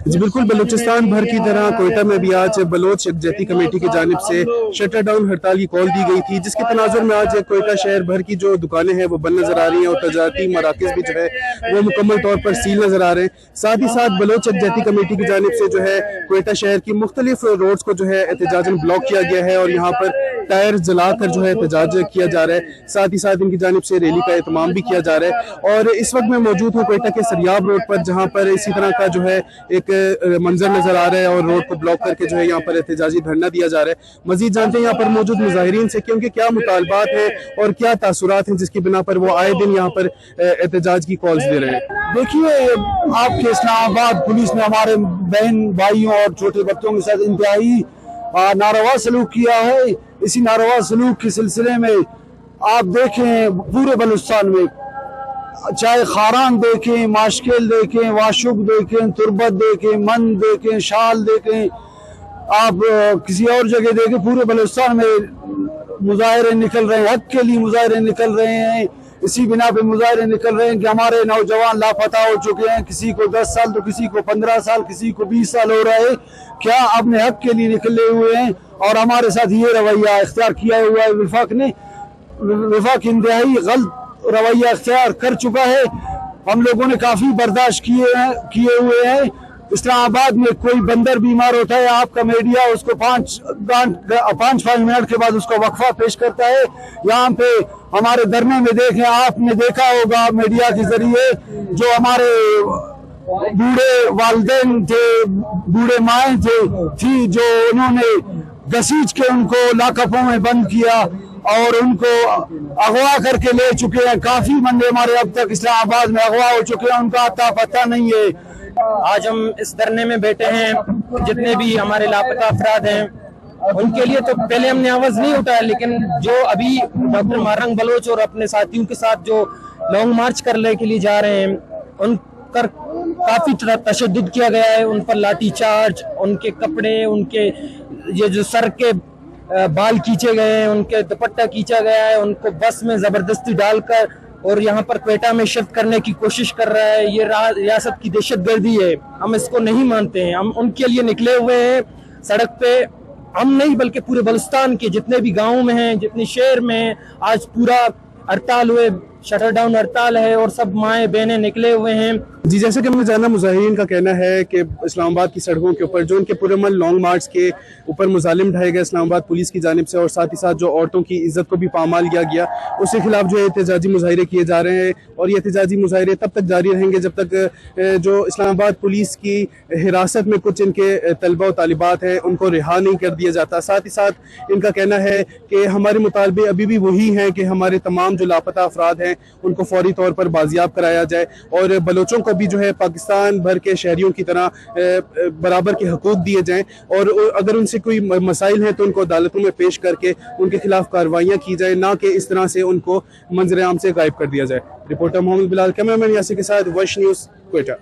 जी बिल्कुल, बलूचिस्तान भर की तरह कोयटा में भी आज बलोच यकजहती कमेटी की जानिब से शटर डाउन हड़ताल की कॉल दी गई थी, जिसके तनाजुर में आज कोयटा शहर भर की जो दुकानें हैं वो बंद नजर आ रही हैं और तजारती मराकज़ भी जो है वो मुकम्मल तौर पर सील नजर आ रहे हैं। साथ ही साथ बलोच यकजहती कमेटी की जानिब से जो है कोयटा शहर की मुख्तलिफ रोड्स को जो है एहतजाजन ब्लॉक किया गया है और यहाँ पर टायर जलाकर जो है एहतजाज किया जा रहा है। साथ ही साथ इनकी जानिब से रैली का एहतमाम भी किया जा रहा है। और इस वक्त मैं मौजूद हूँ कोयटा के सरियाब रोड पर, जहाँ पर इसी तरह का जो है एक मंजर नजर आ रहा है और रोड को ब्लॉक करके जो है यहाँ पर एहतजाजी धरना दिया जा रहा है। मजीद जानते हैं यहाँ पर मौजूद मुजाहिरीन से कि उनके क्या मुतालबात हैं और क्या तासुरात हैं जिसकी बिना पर वो आए दिन यहाँ पर एहतजाज की कॉल्स दे रहे हैं। देखिए, आपके इस्लामाबाद पुलिस ने हमारे बहन भाइयों और छोटे बच्चों के साथ इंतहाई नारवा सलूक किया है। इसी नारवा सलूक के सिलसिले में आप देखें पूरे बलूचिस्तान में, चाहे खारान देखें, माशकेल देखें, वाशुक देखें, तुरबत देखें, मन देखें, शाल देखें, आप किसी और जगह देखें, पूरे बलूचिस्तान में मुजाहरे निकल रहे हैं, हक के लिए मुजाहरे निकल रहे हैं। इसी बिना पे मुजाहरे निकल रहे हैं कि हमारे नौजवान लापता हो चुके हैं, किसी को 10 साल तो किसी को 15 साल, किसी को 20 साल हो रहा है। क्या अपने हक के लिए निकले हुए हैं और हमारे साथ ये रवैया इख्तियार किया हुआ है विफाक ने। विफाक इंतहाई गलत रवैया इख्तियार कर चुका है। हम लोगों ने काफी बर्दाश्त किए हुए हैं। इस्लामाबाद में कोई बंदर बीमार होता है, आपका मीडिया उसको 5 मिनट के बाद उसका वक्फा पेश करता है। यहाँ पे हमारे धरने में देखें, आपने देखा होगा मीडिया के जरिए, जो हमारे बूढ़े वालिदैन थे, बूढ़े माएँ थी जो उन्होंने घसीट के उनको लाकअपों में बंद किया और उनको अगवा करके ले चुके हैं। काफी बंदे हमारे अब तक इस्लामाबाद में अगवा हो चुके हैं, उनका अता पता नहीं है। आज हम इस धरने में बैठे हैं, जितने भी हमारे लापता अफराद हैं उनके लिए तो पहले हमने आवाज नहीं उठाया, लेकिन जो अभी डॉक्टर मारंग बलोच और अपने साथियों के साथ जो लॉन्ग मार्च करने के लिए जा रहे हैं, उन पर काफी तशद्दुद किया गया है। उन पर लाठी चार्ज, उनके कपड़े, उनके ये जो सर के बाल खींचे गए हैं, उनके दुपट्टा खींचा गया है, उनको बस में जबरदस्ती डालकर और यहाँ पर क्वेटा में शिफ्ट करने की कोशिश कर रहा है। ये रियासत की दहशतगर्दी है, हम इसको नहीं मानते हैं। हम उनके लिए निकले हुए हैं सड़क पे, हम नहीं बल्कि पूरे बलूचिस्तान के जितने भी गाँव में हैं, जितने शहर में हैं, आज पूरा हड़ताल हुए, शटर डाउन हड़ताल है और सब माएँ बहनें निकले हुए हैं। जी, जैसे कि हमने जाना, मुजाहिरीन का कहना है कि इस्लामाबाद की सड़कों के ऊपर जो उनके पुरअमन लॉन्ग मार्च के ऊपर मुजालिम ढाए गए इस्लामाबाद पुलिस की जानिब से और साथ ही साथ जो औरतों की इज्जत को भी पामाल किया गया, उसके खिलाफ जो है एहतजाजी मुजाहिरे किए जा रहे हैं। और ये एहतजाजी मुजाहिरे तब तक जारी रहेंगे जब तक जो इस्लामाबाद पुलिस की हिरासत में कुछ इनके तलबा और तालिबात हैं उनको रिहा नहीं कर दिया जाता। साथ ही साथ इनका कहना है कि हमारे मुतालबे अभी भी वही हैं कि हमारे तमाम जो लापता अफराद हैं उनको फौरी तौर पर बाजियाब कराया जाए और बलोचों को भी जो है पाकिस्तान भर के शहरियों की तरह बराबर के हकूक दिए जाएं और अगर उनसे कोई मसाइल हैं तो उनको अदालतों में पेश करके उनके खिलाफ कार्रवाइयाँ की जाए, ना कि इस तरह से उनको मंजर आम से गायब कर दिया जाए। रिपोर्टर मोहम्मद बिलाल, कैमरामैन यासिर के साथ वश न्यूज़, कोयटा।